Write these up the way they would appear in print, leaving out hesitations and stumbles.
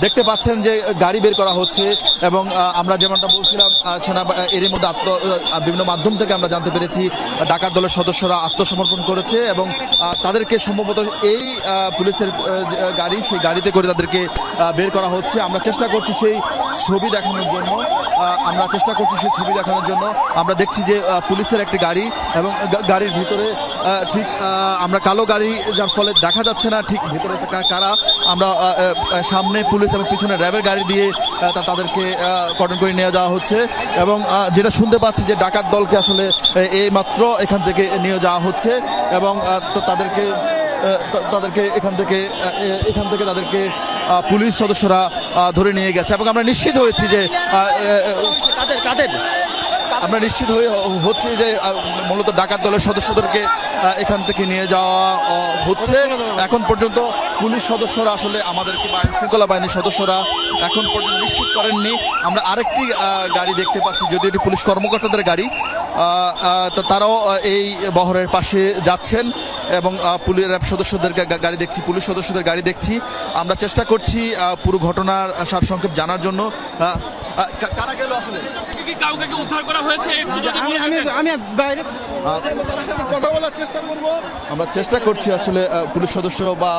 দেখতে পাচ্ছেন যে গাড়ি বের করা হচ্ছে এবং আমরা যেমনটা বলছিলাম এরই মধ্যে বিভিন্ন মাধ্যম থেকে আমরা জানতে পেরেছি ডাকাত দলের সদস্যরা আত্মসমর্পণ করেছে এবং তাদেরকে সম্ভবত এই পুলিশের গাড়ি সেই গাড়িতে করে তাদেরকে বের করা হচ্ছে। আমরা চেষ্টা করছি সেই ছবি দেখানোর জন্য আমরা দেখছি যে পুলিশের একটি গাড়ি এবং গাড়ির ভিতরে ঠিক আমরা কালো গাড়ি যার ফলে দেখা যাচ্ছে না ঠিক ভিতরে কারা। আমরা সামনে পুলিশ এবং পিছনে র্যাবের গাড়ি দিয়ে তাদেরকে কর্ডন করে নিয়ে যাওয়া হচ্ছে এবং যেটা শুনতে পাচ্ছি যে ডাকাত দলকে আসলে এই মাত্র এখান থেকে নিয়ে যাওয়া হচ্ছে এবং তাদেরকে এখান থেকে তাদেরকে পুলিশ সদস্যরা ধরে নিয়ে গেছে এবং আমরা নিশ্চিত হয়েছি যে মূলত ডাকাত দলের সদস্যদেরকে এখান থেকে নিয়ে যাওয়া হচ্ছে। এখন পর্যন্ত পুলিশ সদস্যরা আসলে আমাদেরকে বা আইন শৃঙ্খলা বাহিনীর সদস্যরা এখন পর্যন্ত নিশ্চিত করেননি। আমরা আরেকটি গাড়ি দেখতে পাচ্ছি, যদিও এটি পুলিশ কর্মকর্তাদের গাড়ি, তারাও এই বহরের পাশে যাচ্ছেন এবং র্যাব সদস্যদের গাড়ি দেখছি, পুলিশ সদস্যদের গাড়ি দেখছি। আমরা চেষ্টা করছি পুরো ঘটনার সারসংক্ষেপ জানার জন্য। কারা গেল আসলে? কাউকে কি উদ্ধার করা হয়েছে? আমি বাইরে কথা বলার চেষ্টা করব। আমরা চেষ্টা করছি আসলে পুলিশ সদস্য বা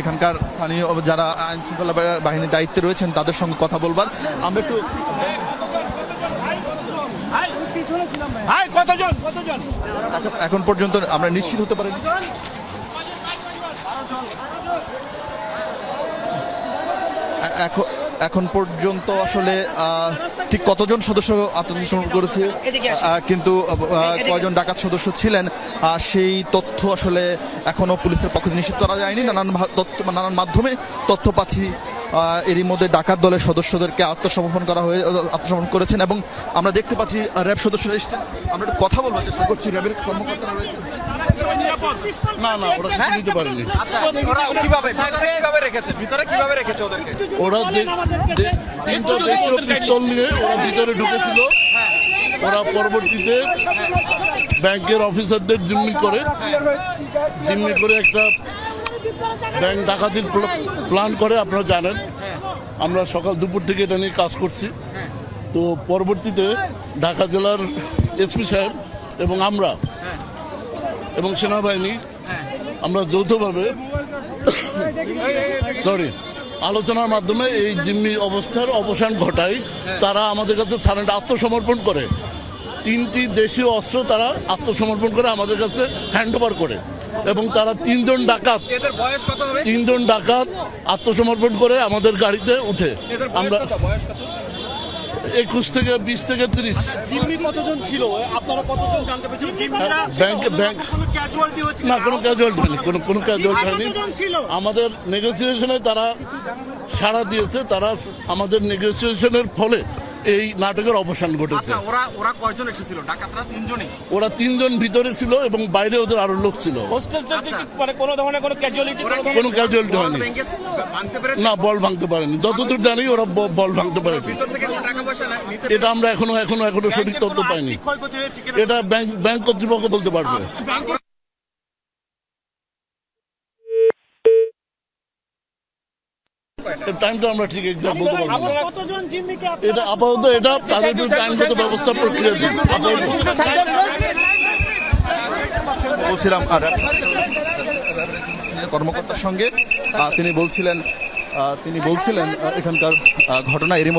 এখানকার স্থানীয় যারা আইন শৃঙ্খলা বাহিনীর দায়িত্বে রয়েছেন তাদের সঙ্গে কথা বলবার। আমরা একটু এখন পর্যন্ত আমরা নিশ্চিত হতে পারি এখন পর্যন্ত আসলে ঠিক কতজন সদস্য আত্মসমর্পণ করেছে, কিন্তু কয়জন ডাকাত সদস্য ছিলেন সেই তথ্য আসলে এখনো পুলিশের পক্ষে নিশ্চিত করা যায়নি। নানান মাধ্যমে তথ্য পাচ্ছি এরই মধ্যে ডাকাত দলের সদস্যদেরকে আত্মসমর্পণ করেছেন এবং আমরা দেখতে পাচ্ছি র্যাব সদস্যরা এসেছেন। আমরা একটু কথা বলবার চেষ্টা করছি। র্যাবের কর্মকর্তারা রয়েছেন। না ওরা কিছু নিতে পারেনি। ওরা তিনটা দেশীয় পিস্তল নিয়ে ওরা ভিতরে ঢুকেছিল। ওরা পরবর্তীতে ব্যাংকের অফিসারদের জিম্মি করে একটা ব্যাংক ডাকাতির প্ল্যান করে। আপনারা জানেন আমরা সকাল দুপুর থেকে এটা নিয়ে কাজ করছি। তো পরবর্তীতে ঢাকা জেলার এসপি সাহেব এবং আমরা এবং সেনাবাহিনী আমরা যৌথভাবে আলোচনার মাধ্যমে এই জিম্মি অবস্থার অবসান ঘটাই। তারা আমাদের কাছে আত্মসমর্পণ করে। 3টি দেশীয় অস্ত্র তারা আত্মসমর্পণ করে আমাদের কাছে হ্যান্ড ওভার করে এবং তারা 3জন ডাকাত আত্মসমর্পণ করে আমাদের গাড়িতে উঠে। আমরা 21 থেকে 20 থেকে 30। কতজন ছিল? আপনারা কতজন জানতে পেরেছেন? না কোনো ক্যাজুয়ালিটি হয়নি, কোনো ক্যাজুয়ালিটি হয়নি। আমাদের নেগোসিয়েশনে তারা সাড়া দিয়েছে। তারা আমাদের নেগোসিয়েশনের ফলে এই নাটকের অবসান ঘটেছে। ওরা কয়জন এসেছিল? ডাকাতরা 3জনই। ওরা 3জন ভিতরে ছিল এবং বাইরে ওদের আরো লোক ছিল। কোনো ধরনের কোনো ক্যাজুয়ালিটি হয়নি। না বল ভাঙতে পারেনি। যতদূর জানি ওরা বল ভাঙতে পারেনি। এটা আমরা এখনো সঠিক তথ্য পাইনি। এটা ব্যাংক কর্তৃপক্ষ বলতে পারবে। টাইমটা আমরা ঠিক এক্সাক্ট বলতে পারবো না। এটা আপাতত এটা তাদের বিরুদ্ধে আইনগত ব্যবস্থা প্রক্রিয়া বলছিলাম কর্মকর্তার সঙ্গে। তিনি বলছিলেন এখানকার ঘটনা এর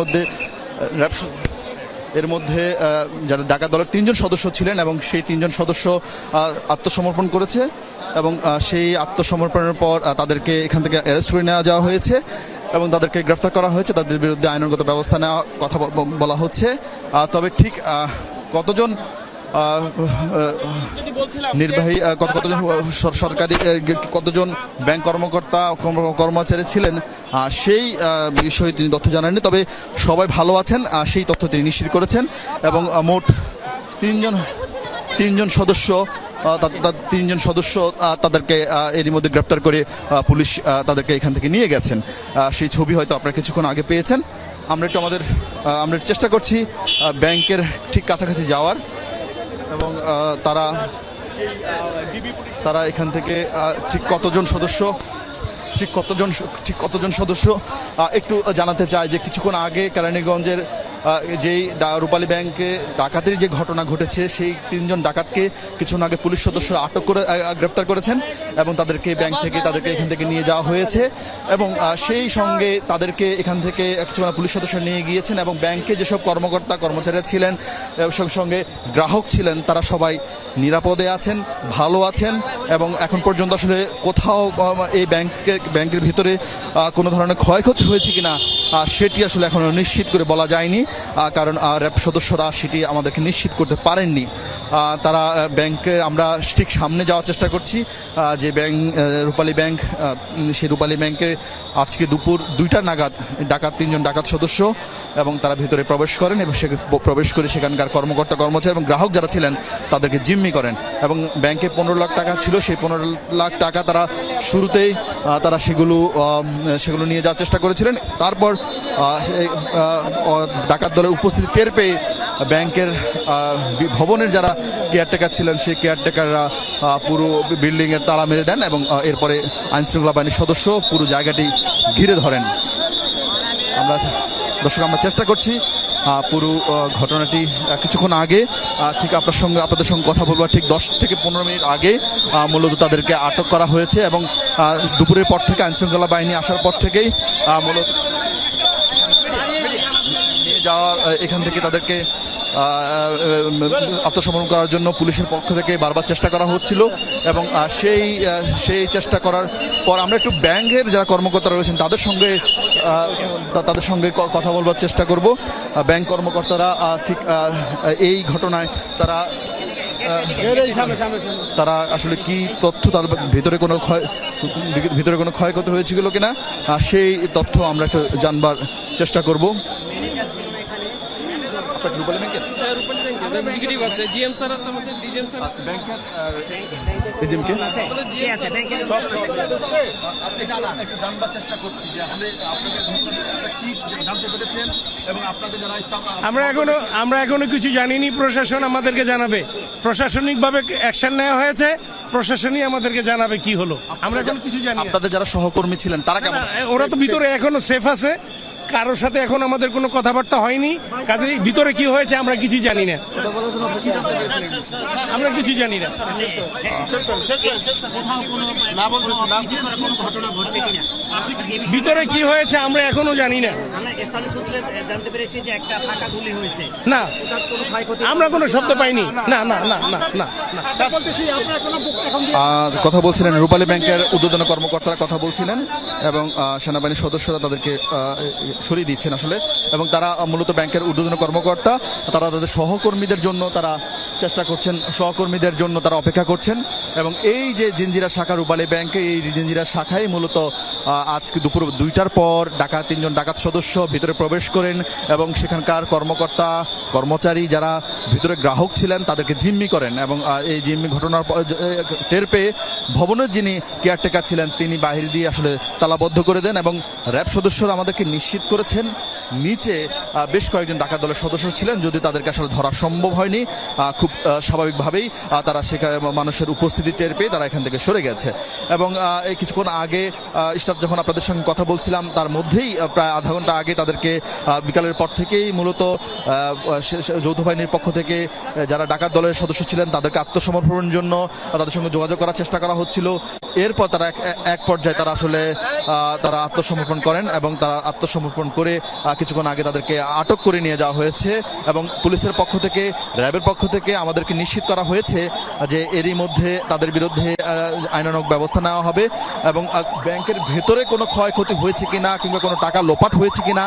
মধ্যে যারা ডাকাত দলের 3জন সদস্য ছিলেন এবং সেই 3জন সদস্য আত্মসমর্পণ করেছে এবং সেই আত্মসমর্পণের পর তাদেরকে এখান থেকে অ্যারেস্ট করে নেওয়া যাওয়া হয়েছে এবং তাদেরকে গ্রেফতার করা হয়েছে। তাদের বিরুদ্ধে আইনগত ব্যবস্থা নেওয়ার কথা বলা হচ্ছে। তবে ঠিক কতজন নির্বাহী কতজন সরকারি কতজন ব্যাংক কর্মচারী ছিলেন সেই বিষয়ে তিনি তথ্য জানাননি। তবে সবাই ভালো আছেন সেই তথ্য তিনি নিশ্চিত করেছেন এবং মোট 3জন সদস্য তাদেরকে এরই মধ্যে গ্রেপ্তার করে পুলিশ তাদেরকে এখান থেকে নিয়ে গেছেন। সেই ছবি হয়তো আপনারা কিছুক্ষণ আগে পেয়েছেন। আমরা চেষ্টা করছি ব্যাংকের ঠিক কাছাকাছি যাওয়ার এবং তারা এখান থেকে ঠিক কতজন সদস্য ঠিক কতজন সদস্য একটু জানাতে চাই যে কিছুক্ষণ আগে কেরানীগঞ্জের যেই রূপালী ব্যাংকে ডাকাতির যে ঘটনা ঘটেছে সেই 3 জন ডাকাতকে কিছুক্ষণ আগে পুলিশ সদস্য আটক করে গ্রেফতার করেছেন এবং তাদেরকে ব্যাংক থেকে এখান থেকে নিয়ে যাওয়া হয়েছে এবং সেই সঙ্গে তাদেরকে এখান থেকে কিছুক্ষণ পুলিশ সদস্য নিয়ে গিয়েছেন এবং ব্যাংকে যেসব কর্মকর্তা কর্মচারীরা ছিলেন সঙ্গে গ্রাহক ছিলেন তারা সবাই নিরাপদে আছেন, ভালো আছেন এবং এখন পর্যন্ত আসলে কোথাও এই ব্যাংকের ভিতরে কোনো ধরনের ক্ষয়ক্ষতি হয়েছে কিনা সেটি আসলে এখনো নিশ্চিত করে বলা যায়নি, কারণ র্যাব সদস্যরা সেটি আমাদেরকে নিশ্চিত করতে পারেননি। তারা ব্যাংকের আমরা ঠিক সামনে যাওয়ার চেষ্টা করছি যে রূপালী ব্যাংক, সেই রূপালী ব্যাংকে আজকে দুপুর 2টা নাগাদ 3 জন ডাকাত সদস্য এবং তারা ভিতরে প্রবেশ করেন এবং প্রবেশ করে সেখানকার কর্মকর্তা কর্মচারী এবং গ্রাহক যারা ছিলেন তাদেরকে জিম্মি করেন এবং ব্যাংকে 15 লাখ টাকা ছিল, সেই 15 লাখ টাকা তারা শুরুতেই তারা সেগুলো নিয়ে যাওয়ার চেষ্টা করেছিলেন। তারপর ডাকাত দলের উপস্থিতি টের পেয়ে ব্যাংকের ভবনের যারা কেয়ারটেকার ছিলেন সেই কেয়ারটেকাররা পুরো বিল্ডিংয়ের তালা মেরে দেন এবং এরপরে আইনশৃঙ্খলা বাহিনীর সদস্য পুরো জায়গাটি ঘিরে ধরেন। আমরা চেষ্টা করছি পুরো ঘটনাটি কিছুক্ষণ আগে ঠিক আপনাদের সঙ্গে কথা বলবার ঠিক 10 থেকে 15 মিনিট আগে মূলত তাদেরকে আটক করা হয়েছে এবং দুপুরের পর থেকে আইনশৃঙ্খলা বাহিনী আসার পর থেকেই মূলত নিয়ে যাওয়ার এখান থেকে তাদেরকে আত্মসমর্পণ করার জন্য পুলিশের পক্ষ থেকে বারবার চেষ্টা করা হচ্ছিল এবং সেই চেষ্টা করার পর আমরা একটু ব্যাংকের যারা কর্মকর্তা রয়েছেন তাদের সঙ্গে কথা বলবার চেষ্টা করব। ব্যাংক কর্মকর্তারা ঠিক এই ঘটনায় তারা আসলে কি তথ্য, তার ভিতরে কোনো ক্ষয়ক্ষতি হয়েছিল কিনা সেই তথ্য আমরা একটু জানবার চেষ্টা করব। আমরা এখনো কিছু জানিনি, প্রশাসন আমাদেরকে জানাবে। প্রশাসনিকভাবে অ্যাকশন নেওয়া হয়েছে, প্রশাসনই আমাদেরকে জানাবে কি হলো। আমরা এখনো কিছু জানি না। আপনাদের যারা সহকর্মী ছিলেন তারা কেমন? ওরা তো ভিতরে এখনো সেফ আছে, কারোর সাথে এখন আমাদের কোনো কথাবার্তা হয়নি, কাজেই ভিতরে কি হয়েছে আমরা কিছু জানি না। ভিতরে কি হয়েছে আমরা এখনো জানি না। না, আমরা কোনো শব্দ পাইনি। না। কথা বলছিলেন রূপালী ব্যাংকের ঊর্ধ্বতন কর্মকর্তারা কথা বলছিলেন এবং সেনাবাহিনীর সদস্যরা তাদেরকে সরিয়ে দিচ্ছেন আসলে, এবং তারা মূলত ব্যাংকের ঊর্ধ্বতন কর্মকর্তা তারা তাদের সহকর্মীদের জন্য তারা চেষ্টা করছেন, সহকর্মীদের জন্য তারা অপেক্ষা করছেন এবং এই যে জিঞ্জিরা শাখা রূপালী ব্যাংকে, এই জিঞ্জিরা শাখায় মূলত আজকে দুপুর 2টার পর 3 জন ডাকাত সদস্য ভিতরে প্রবেশ করেন এবং সেখানকার কর্মকর্তা কর্মচারী যারা ভিতরে গ্রাহক ছিলেন তাদেরকে জিম্মি করেন এবং এই জিম্মি ঘটনার টের পেয়ে ভবনের যিনি কেয়ারটেকার ছিলেন তিনি বাহির দিয়ে আসলে তালাবদ্ধ করে দেন এবং র্যাব সদস্যরা আমাদেরকে নিশ্চিত করেছেন নিচে বেশ কয়েকজন ডাকাত দলের সদস্য ছিলেন, যদি তাদেরকে আসলে ধরা সম্ভব হয়নি। খুব স্বাভাবিকভাবেই তারা সেখানে মানুষের উপস্থিতি টের পেয়ে তারা এখান থেকে সরে গেছে এবং এই কিছুক্ষণ আগে যখন আপনাদের সঙ্গে কথা বলছিলাম তার মধ্যেই প্রায় আধা ঘন্টা আগে তাদেরকে বিকালের পর থেকেই মূলত যৌথ বাহিনীর পক্ষ থেকে যারা ডাকাত দলের সদস্য ছিলেন তাদেরকে আত্মসমর্পণের জন্য তাদের সঙ্গে যোগাযোগ করার চেষ্টা করা হচ্ছিল। এরপর তারা এক পর্যায়ে তারা আত্মসমর্পণ করেন এবং তারা আত্মসমর্পণ করে কিছুক্ষণ আগে তাদেরকে আটক করে নিয়ে যাওয়া হয়েছে এবং পুলিশের পক্ষ থেকে, র্যাবের পক্ষ থেকে আমাদেরকে নিশ্চিত করা হয়েছে যে এরই মধ্যে তাদের বিরুদ্ধে আইনানুগ ব্যবস্থা নেওয়া হবে এবং ব্যাংকের ভেতরে কোনো ক্ষয়ক্ষতি হয়েছে কিনা কিংবা কোনো টাকা লোপাট হয়েছে কিনা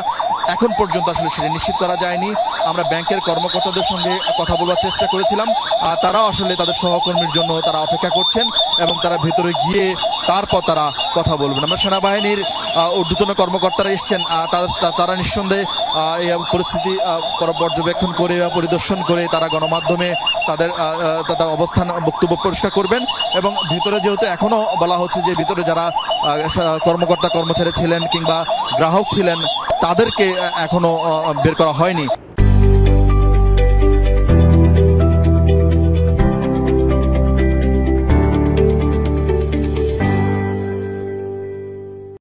এখন পর্যন্ত আসলে সেটা নিশ্চিত করা যায়নি। আমরা ব্যাংকের কর্মকর্তাদের সঙ্গে কথা বলার চেষ্টা করেছিলাম, তারাও আসলে তাদের সহকর্মীর জন্য তারা অপেক্ষা করছেন এবং তারা ভেতরে গিয়ে তারপর তারা কথা বলবেন। আমরা সেনাবাহিনীর ঊর্ধ্বতন কর্মকর্তারা এসছেন, তারা নিঃসন্দেহে এই পরিস্থিতি পর্যবেক্ষণ করে বা পরিদর্শন করে তারা গণমাধ্যমে তাদের অবস্থান বক্তব্য পরিষ্কার করবেন এবং ভিতরে যেহেতু এখনো বলা হচ্ছে যে ভিতরে যারা কর্মকর্তা কর্মচারী ছিলেন কিংবা গ্রাহক ছিলেন তাদেরকে এখনো বের করা হয়নি।